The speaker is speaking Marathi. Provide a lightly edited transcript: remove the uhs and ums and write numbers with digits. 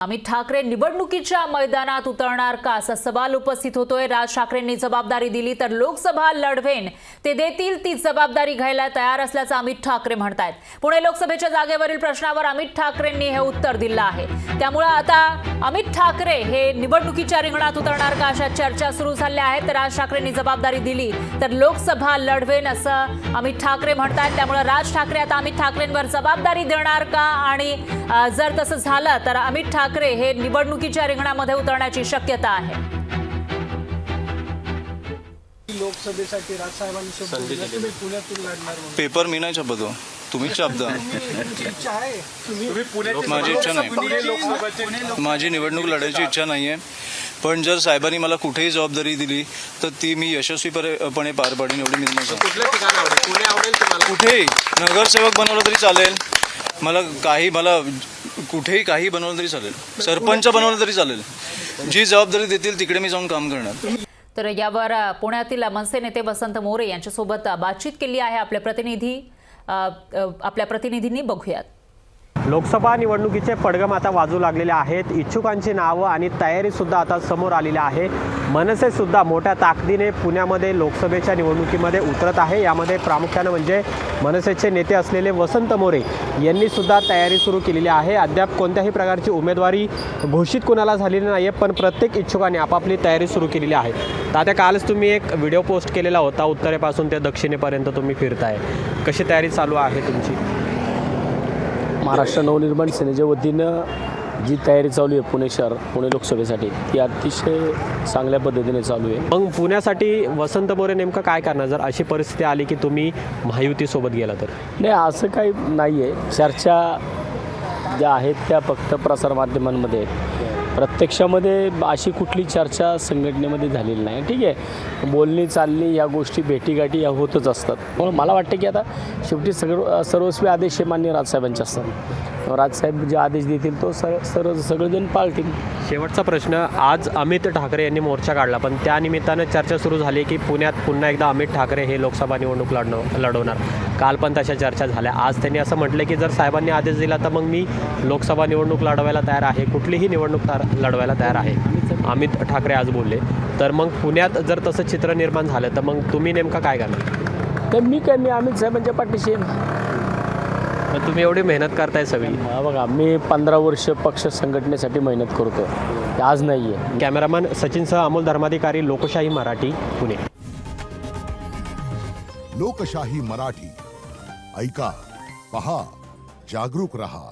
अमित ठाकरे निवडणुकीच्या मैदानात उतरणार का असा सवाल उपस्थित होतोय। राज ठाकरेंनी जबाबदारी दिली तर लोकसभा लढवेन, ते देतील ती जबाबदारी घ्यायला तयार असल्याचं अमित ठाकरे म्हणतायत। पुणे लोकसभेच्या जागेवरील प्रश्नावर अमित ठाकरेंनी हे उत्तर दिलं आहे। त्यामुळे आता अमित ठाकरे हे निवडणुकीच्या रिंगणात उतरणार का अशा चर्चा सुरू झाल्या आहेत। राज ठाकरेंनी जबाबदारी दिली तर लोकसभा लढवेन असं अमित ठाकरे म्हणतायत। त्यामुळे राज ठाकरे आता अमित ठाकरेंवर जबाबदारी देणार का, आणि जर तसं झालं तर अमित ठाकरे हे निवडणुकीच्या रिंगणामध्ये उतरण्याची शक्यता आहे। लोकसभेसाठी राजसाहेबांनी शब्द दिला, तुम्ही पुण्यातून लढणार म्हणून। पेपर मी नाही छापतो, तुम्हीच छापता। इच्छा आहे तुम्ही पुण्यात, माझी इच्छा नाही, माझी निवडणूक लढायची इच्छा नाहीये। पण जर साहेबांनी मला कुठेही जबाबदारी दिली तर ती मी यशस्वीपणे पार पाडीन, एवढी मी म्हणतो। कुठलं ठिकाण आवडेल? पुणे आवडेल तुम्हाला? कुठेही नगरसेवक बनवलं तरी चालेल, मला कुठेही काही बनवलं तरी चालेल, सरपंच बनवलं तरी चालेल। जी जबाबदारी देतील तिकडे मी जाऊन काम करणार। तर यावर पुण्यातील मनसे नेते वसंत मोरे यांच्यासोबत बातचीत केली आहे आपल्या प्रतिनिधींनी। बघूयात। लोकसभा निवडणुकीचे पडघम आता वाजू लागलेले आहेत। इच्छुकांची नावं आणि तयारी सुद्धा आता समोर आलेली आहे। मनसे सुद्धा मोठ्या ताकदीने पुण्यामध्ये लोकसभेच्या निवडणुकीमध्ये उतरत आहे। यामध्ये प्रामुख्याने म्हणजे मनसेचे नेते असलेले वसंत मोरे यांनी सुद्धा तयारी सुरू केलेली आहे। अद्याप कोणत्याही प्रकारची उमेदवारी घोषित कोणाला झालेली नाही, पण प्रत्येक इच्छुकाने आपापली तयारी सुरू केलेली आहे। आता कालच तुम्ही एक व्हिडिओ पोस्ट केलेला होता, उत्तरेपासून ते दक्षिणेपर्यंत तुम्ही फिरताय, कशी तयारी चालू आहे तुमची? महाराष्ट्र नवनिर्माण सेनेच्या वतीनं जी तयारी चालू आहे पुणे शहर, पुणे लोकसभेसाठी, ती अतिशय चांगल्या पद्धतीने चालू आहे। मग पुण्यासाठी वसंत मोरे नेमकं काय करणार जर अशी परिस्थिती आली की तुम्ही महायुतीसोबत गेला तर? नाही, असं काही नाही आहे। चर्चा ज्या आहेत त्या फक्त प्रसारमाध्यमांमध्ये आहेत, प्रत्यक्षामध्ये अशी कुठली चर्चा संघटनेमध्ये झालेली नाही। ठीक आहे, बोलणी चालणी या गोष्टी भेटीगाठी या होतच असतात। म्हणून मला वाटतं की आता शेवटी सर्वस्वी आदेश हे मान्य राजसाहेबांचे असतात। राजसाहेब जे आदेश देतील तो सगळेजण पाळतील। शेवटचा प्रश्न, आज अमित ठाकरे यांनी मोर्चा काढला, पण त्या निमित्तानं चर्चा सुरू झाली की पुण्यात पुन्हा एकदा अमित ठाकरे हे लोकसभा निवडणूक लढवणार। काल पण तशा चर्चा झाल्या। आज त्यांनी असं म्हटलं की जर साहेबांनी आदेश दिला तर मग मी लोकसभा निवडणूक लढवायला तयार आहे, कुठलीही निवडणूक लढवायला तयार आहे, अमित ठाकरे आज बोलले। तर मग पुण्यात जर तसं चित्र निर्माण झालं तर मग तुम्ही नेमकं काय करणार? तर मी अमित साहेबांच्या पाठीशी तर तुम्ही एवढी मेहनत करताय सगळी। बघा, मी 15 वर्ष पक्ष संघटनेसाठी मेहनत करतो, आज नाही आहे। कॅमेरामन सचिनसह अमोल धर्माधिकारी, लोकशाही मराठी, पुणे। लोकशाही मराठी, ऐका, पहा, जागरूक रहा।